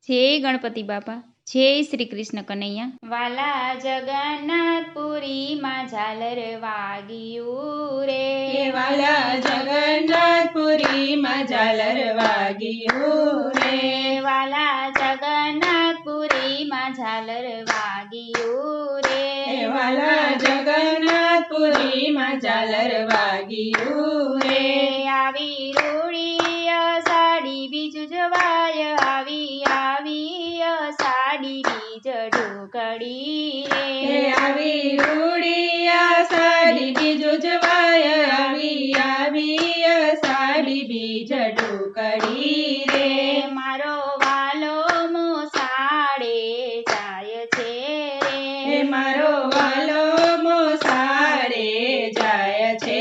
જય ગણપતિ બાપા, જય શ્રી કૃષ્ણ કનૈયા. વાલા જગન્નાથપુરીમાં ઝાલર વાગ્યું રે, વાલા જગન્નાથપુરીમાં ઝાલર વાગ્યું રે, વાલા જગન્નાથપુરીમાં ઝાલર વાગ્યું રે, વાલા જગન્નાથપુરીમાં ઝાલર વાગ્યું રે. આવી રૂડી અષાઢી બીજ જવાય, આવી અષાઢી બીજ ઢોકળી રે, આવી રૂડી અષાઢી બીજ ઉજવાય, આવી અષાઢી બીજ ઢોકળી રે. મારો વાલો મોસાળે જાય છે રે, મારો વાલો મોસાળે જાય છે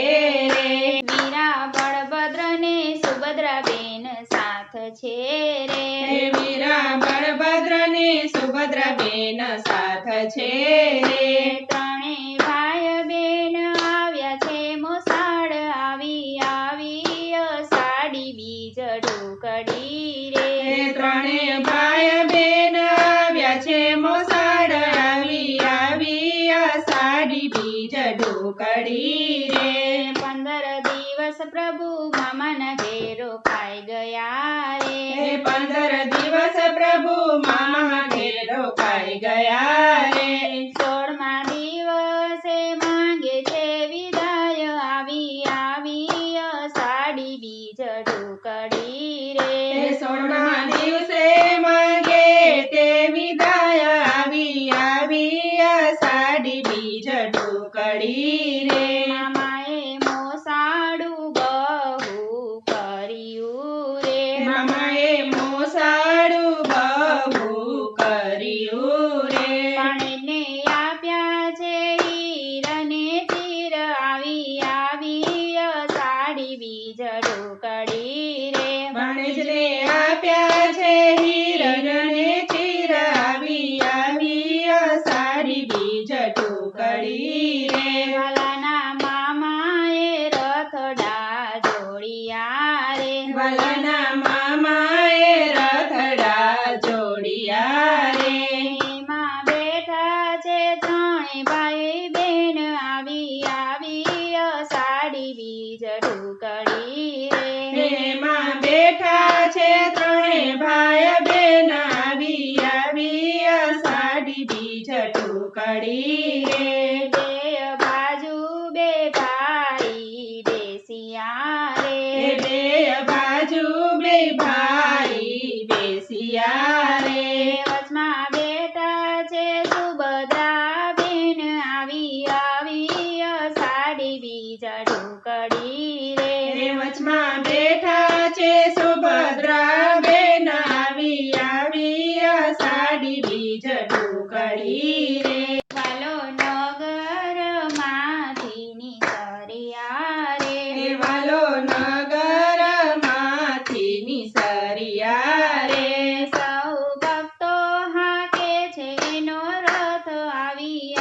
રે. વીરા બળભદ્ર ને સુભદ્રાબેન સાથ છે રે, વીરા બળભદ્ર ને સુભદ્રાબેન સાથ છે રે. ત્રણે ભાઈ બેન આવ્યા છે મોસાળ, આવી અષાઢી બીજ ઢોકળી રે, ત્રણે ભાઈ બેન આવ્યા છે મોસાળ, આવી અષાઢી બીજ ઢોકળી રે. 15 દિવસ પ્રભુ મામાના ઘેરો ખાઈ ગયા રે, 15 દિવસ પ્રભુ મામા ઘેર રોકાઈ ગયા રે. 16મા દિવસે માંગે છે વિદાય, આવી અષાઢી બીજ ઢોકળી રે, 16મા દિવસે માંગે તે વિદાય, આવી અષાઢી બીજ ઢોકળી રે. મામાએ મોસાળું બહુ કર્યું રે, મામાએ મોસાળું બહુ કર્યું રે. પાણીને આપ્યા છે હીર ને ચીર, આવી અષાઢી બીજ ઢોકળી રે, ભાણેજને આપ્યા છે હિરણ ને ચીર, આવી અષાઢી બીજ ઢોકળી રે. વાલાના મામાએ રથડા જોડિયા રે, વાલાના મામાએ રથડા જોડિયા રે. એમાં બેઠા છે ત્રણે ભાઈ બેન, આવી અષાઢી બીજ ઢોકળી રે, એમાં બેઠા છે ત્રણે ભાઈ બેન, આવી અષાઢી બીજ ઢોકળી રે. બે બાજુ બે ભાઈ બેસિયા રે, બે બાજુ બે ભાઈ બેસિયા રે. વચમાં બેઠા છે સુભદ્રાબેન, આવી અષાઢી બીજ ઢોકળી રે, વચમાં બેઠા છે સુભદ્રાબેન, આવી અષાઢી બીજ ઢોકળી રે. વાલો નગરમાંથી નીસર્યા રે, વાલો નગરમાંથી નીસર્યા રે. સૌ ભક્તો હાકે છે એનો રથ, આવી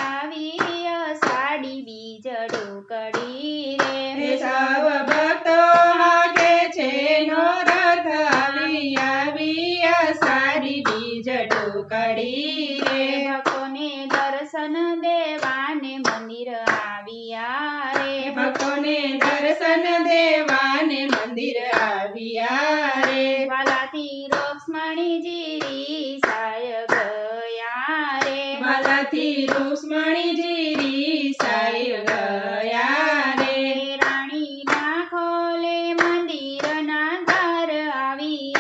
અષાઢી બીજ ઢોકળી રે, સૌ ભક્તો હાકે છે નો રથ, આવી અષાઢી બીજ ઢોકળી રે. ભક્તોને દર્શન દેવાને મંદિર આવ્યા રે, ભક્તોને દર્શન દેવાને મંદિર આવ્યા રે. વાલાથી રૂક્ષ્મણીજી રીસાય ગયા રે, વાલાથી રૂક્ષ્મણીજી રીસાય ગયા રે. રાણીના ખોલે મંદિરના દ્વાર, આવી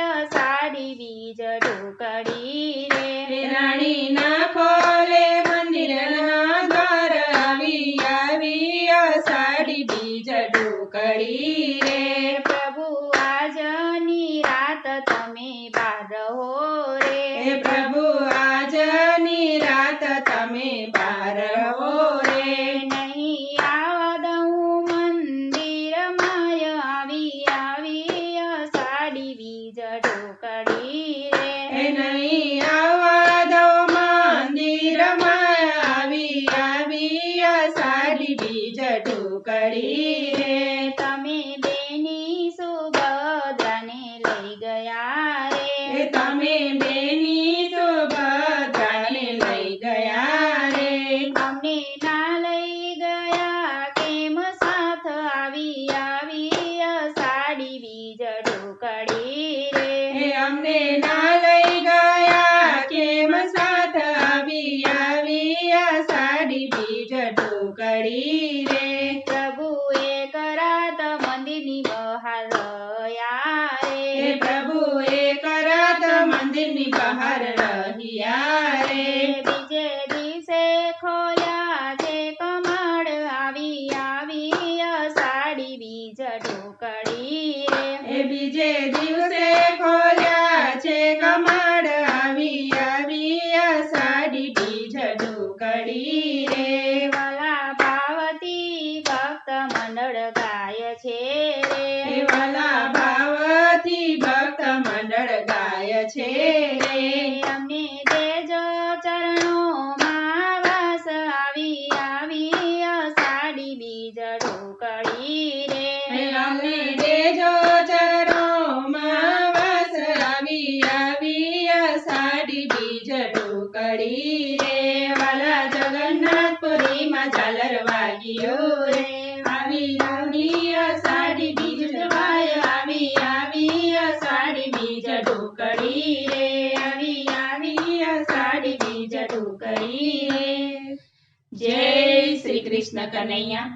અષાઢી બીજ ઢોકળી રે, રાણીના ખોલે મંદિરના દ્વાર, આવી અષાઢી બીજ ઢોકળી રે. પ્રભુ આજની રાત તમે બહાર રહો રે, પ્રભુ આજની રાત તમે બહાર રહો રે. નહીં આવવા દઉં મંદિરમાં, આવી અષાઢી બીજ ઢોકળી રે, નહીં આવવા દો મંદિરમાં, આવી અષાઢી બીજ ઢોકળી રે. તમે બેની સુભદ્રાને લઈ ગયા રે, તમે અમને ના લઈ ગયા કેમ સાથ આવી આવી અષાઢી બીજ ઢોકળી રે. પ્રભુએ કરાત મંદિરની બહાર રહ્યા હે રે. પ્રભુએ કરાત મંદિરની બહાર રહ્યા રે. બીજે દિવસે ખોલ્યા છે કમળ આવી આવી અષાઢી બીજ ઢોકળી રે. એ બીજે દિવસે ખોલ્યા છે કમળ આવી આવી અષાઢી બીજ ઢોકળી રે. વાલા ભાવતી ભક્ત મંડળ ગાય છે હે રે. વાલા ભાવથી ભક્ત મંડળ ગાય છે રે. અમને દેજો ચરણોમાં વાસ આવી આવી અષાઢી બીજ ઢોકળી હે રે. અમને દેજો ચરણોમાં વાસ આવી આવી અષાઢી બીજ ઢોકળી રે. વાલા જગન્નાથપુરીમાં ઝાલર વાગ્યો રે. આવી આવી અષાઢી બીજ જવાય આવી આવી અષાઢી બીજ ઢોકળી રે. આવી આવી અષાઢી બીજ ઢોકળી રે. જય શ્રી કૃષ્ણ કનૈયા.